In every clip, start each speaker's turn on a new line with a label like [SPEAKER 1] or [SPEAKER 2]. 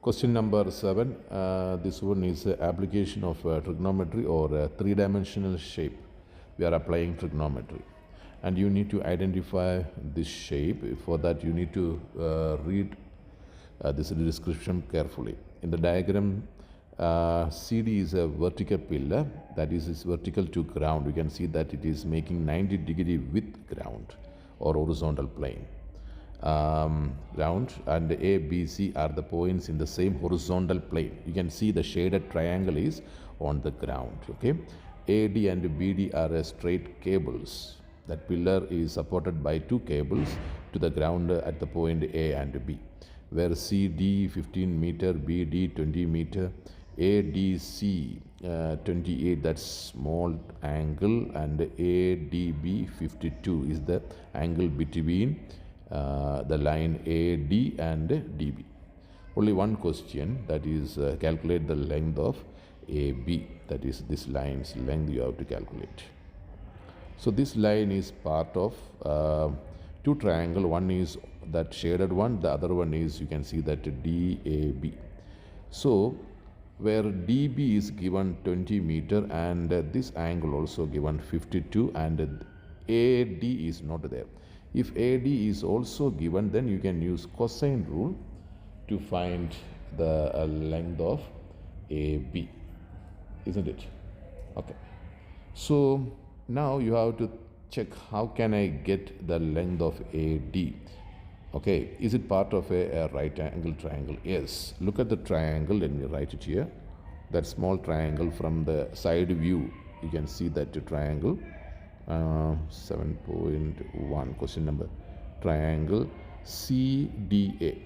[SPEAKER 1] Question number 7. This one is application of trigonometry or three-dimensional shape. We are applying trigonometry. And you need to identify this shape. For that, you need to read this description carefully. In the diagram, CD is a vertical pillar, that is vertical to ground. You can see that it is making 90-degree with ground or horizontal plane. Ground and A, B, C are the points in the same horizontal plane. You can see the shaded triangle is on the ground. Okay, AD and BD are straight cables. That pillar is supported by two cables to the ground at the point A and B, where CD 15 meter, BD 20 meter, ADC 28, that's small angle, and ADB 52 is the angle between the line AD and DB. Only one question, that is calculate the length of AB, that is this line's length you have to calculate. So this line is part of two triangle. One is that shaded one, the other one is, you can see that DAB. So where DB is given 20 meter and this angle also given 52 and AD is not there. If AD is also given, then you can use cosine rule to find the length of AB, isn't it? Okay. So now you have to check how can I get the length of AD. Okay, is it part of a right angle triangle? Yes. Look at the triangle. Let me write it here. That small triangle from the side view, you can see that the triangle 7.1 question number, triangle CDA.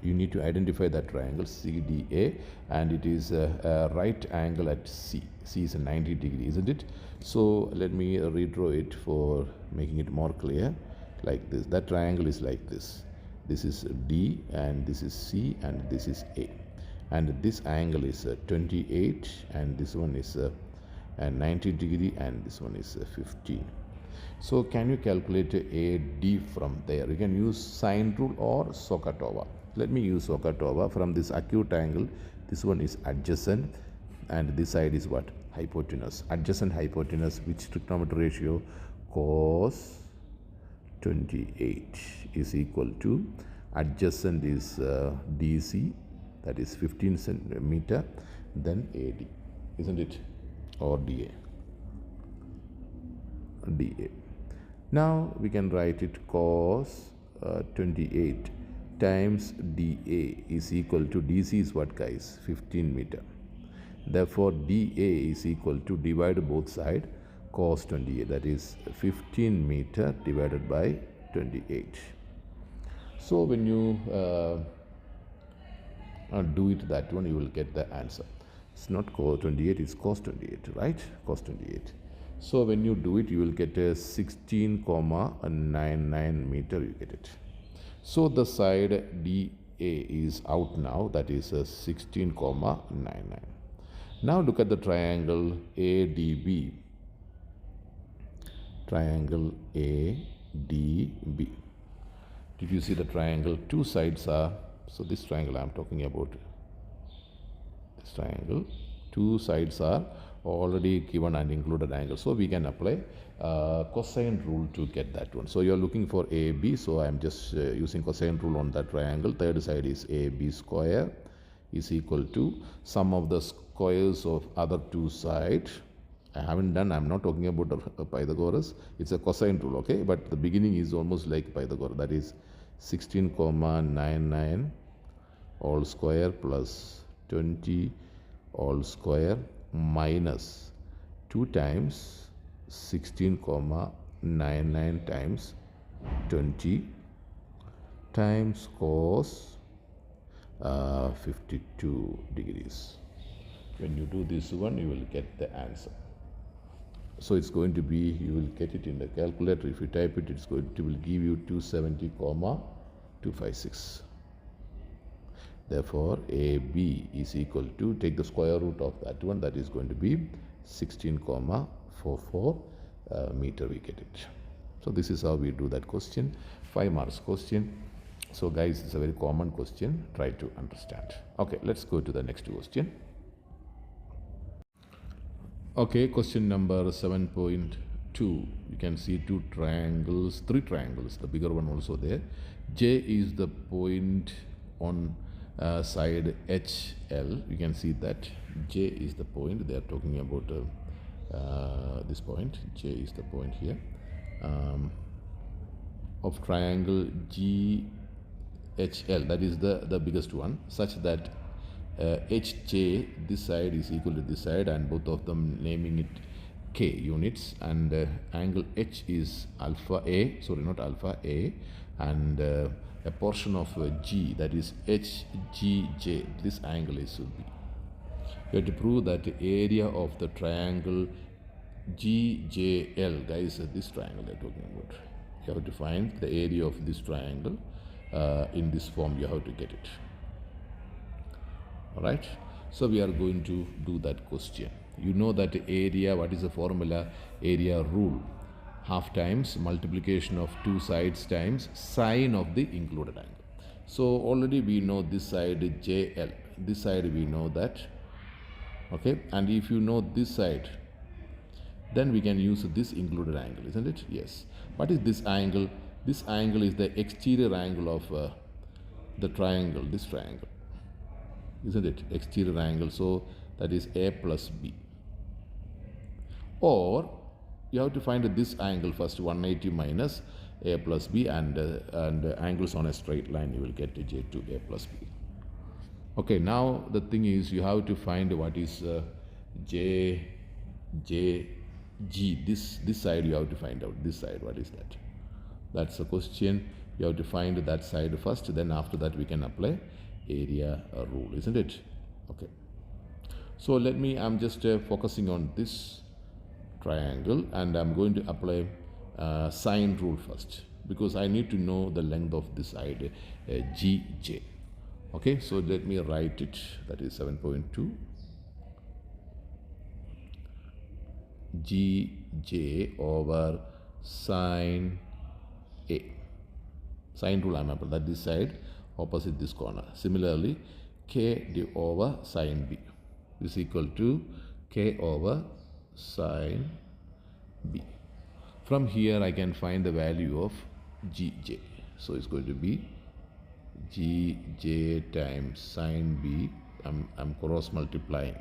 [SPEAKER 1] You need to identify that triangle CDA, and it is a right angle at C. C is a 90 degree, isn't it? So let me redraw it for making it more clear. Like this, that triangle is like this. This is D and this is C and this is A, and this angle is 28 and this one is 90 degree and this one is 15. So can you calculate AD from there? You can use sine rule or SOHCAHTOA. Let me use SOHCAHTOA. From this acute angle, this one is adjacent and this side is what? Hypotenuse. Adjacent hypotenuse, which trigonometry ratio? Cos 28 is equal to, adjacent is DC, that is 15 centimeter, then AD, isn't it? Or DA. Now we can write it cos 28 times DA is equal to, DC is what guys? 15 meter. Therefore DA is equal to, divide both sides, cos 28, that is 15 meter divided by 28. So when you do it that one, you will get the answer. It's not cos 28, it's cos 28, right? Cos 28. So when you do it, you will get a 16,99 meter, you get it. So the side DA is out now, that is a 16,99. Now look at the triangle ADB. Triangle ADB. Did you see the triangle? Two sides are, so this triangle I am talking about, this triangle, two sides are already given and included angle. So we can apply cosine rule to get that one. So you are looking for AB, so I am just using cosine rule on that triangle. Third side is AB square is equal to sum of the squares of other two sides. I haven't done, I'm not talking about Pythagoras, it's a cosine rule, okay? But the beginning is almost like Pythagoras, that is 16,99 all square plus 20 all square minus 2 times 16,99 times 20 times cos 52 degrees. When you do this one, you will get the answer. So it's going to be, you will get it in the calculator. If you type it, it's going to will give you 270,256. Therefore, AB is equal to, take the square root of that one, that is going to be 16,44 meter, we get it. So this is how we do that question. 5 marks question. So guys, it's a very common question. Try to understand. Okay, let's go to the next question. Okay, question number 7.2. You can see three triangles, the bigger one also there. J is the point on side HL. You can see that J is the point. They are talking about this point. J is the point here of triangle GHL. That is the biggest one, such that HJ, this side is equal to this side, and both of them naming it K units, and angle H is alpha A, sorry, not alpha A, and a portion of G, that is HGJ, this angle is should be. You have to prove that the area of the triangle GJL, guys, this triangle they're talking about. You have to find the area of this triangle in this form. You have to get it. All right, so we are going to do that question. You know that area, what is the formula? Area rule, half times multiplication of two sides times sine of the included angle. So already we know this side JL, this side we know that, okay, and if you know this side, then we can use this included angle, isn't it? Yes. What is this angle? This angle is the exterior angle of the triangle, this triangle, isn't it? Exterior angle. So that is A plus B. Or you have to find this angle first, 180 minus A plus B, and angles on a straight line, you will get J to A plus B. Okay, now the thing is you have to find what is J, G. This side you have to find out. This side, what is that? That's the question. You have to find that side first, then after that we can apply area rule, isn't it? Okay, so I'm just focusing on this triangle, and I'm going to apply sine rule first, because I need to know the length of this side GJ. Okay, so let me write it. That is 7.2 GJ over sine A. Sine rule I'm applying, that this side opposite this corner. Similarly, K over sine B is equal to K over sine B. From here I can find the value of GJ. So it's going to be GJ times sine B. I'm cross multiplying,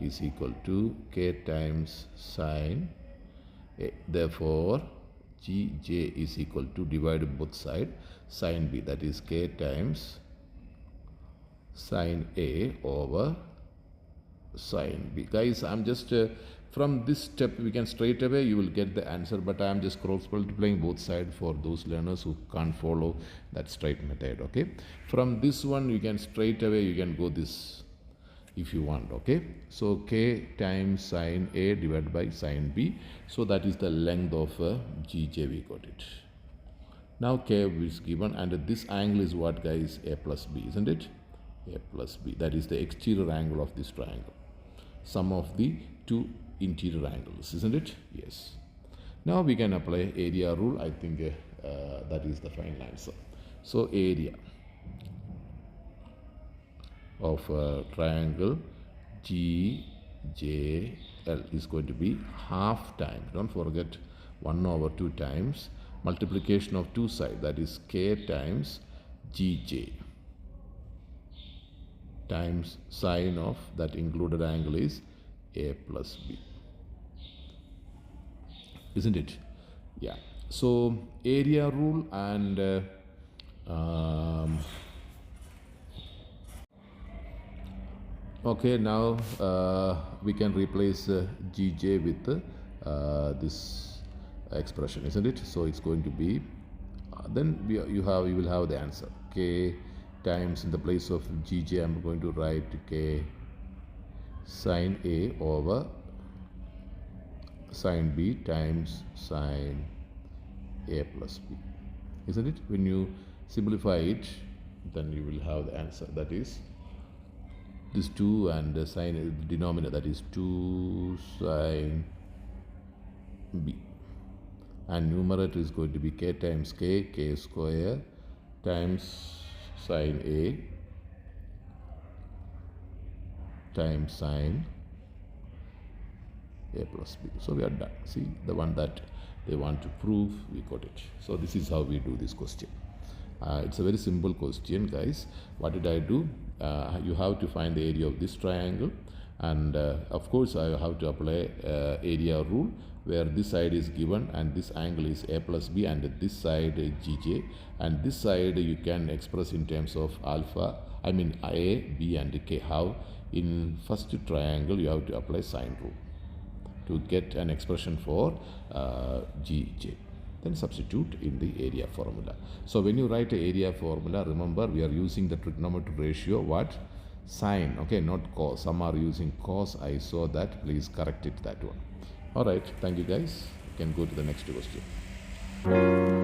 [SPEAKER 1] is equal to K times sine A. Therefore, GJ is equal to, divide both sides, sine B, that is K times sine A over sine B. Guys, I'm just from this step we can straight away you will get the answer, but I am just cross multiplying both sides for those learners who can't follow that straight method. Okay, from this one you can straight away you can go this if you want. Okay, so K times sine A divided by sine B, so that is the length of GJ. We got it. Now K is given, and this angle is what, guys? A plus B, isn't it? A plus B, that is the exterior angle of this triangle, sum of the two interior angles, isn't it? Yes. Now we can apply area rule. I think that is the final answer. So area of triangle GJL is going to be half times, don't forget, 1 over 2 times multiplication of two sides, that is K times GJ times sine of that included angle is A plus B, isn't it? Yeah. So area rule and okay, now we can replace GJ with this expression, isn't it? So it's going to be then you will have the answer. K times, in the place of GJ I'm going to write K sine A over sine B times sine A plus B, isn't it? When you simplify it, then you will have the answer, that is this 2 and the sine denominator, that is 2 sine B, and numerator is going to be K times K, K square times sine A times sine A plus B. So we are done. See, the one that they want to prove, we got it. So this is how we do this question. It's a very simple question, guys. What did I do? You have to find the area of this triangle, and of course I have to apply area rule, where this side is given and this angle is A plus B, and this side is GJ, and this side you can express in terms of alpha, I mean A, B and K. How? In first triangle you have to apply sine rule to get an expression for GJ. Then substitute in the area formula. So when you write a area formula, remember we are using the trigonometry ratio, what? Sine, okay, not cos. Some are using cos. I saw that. Please correct it, that one. All right, thank you guys. You can go to the next question.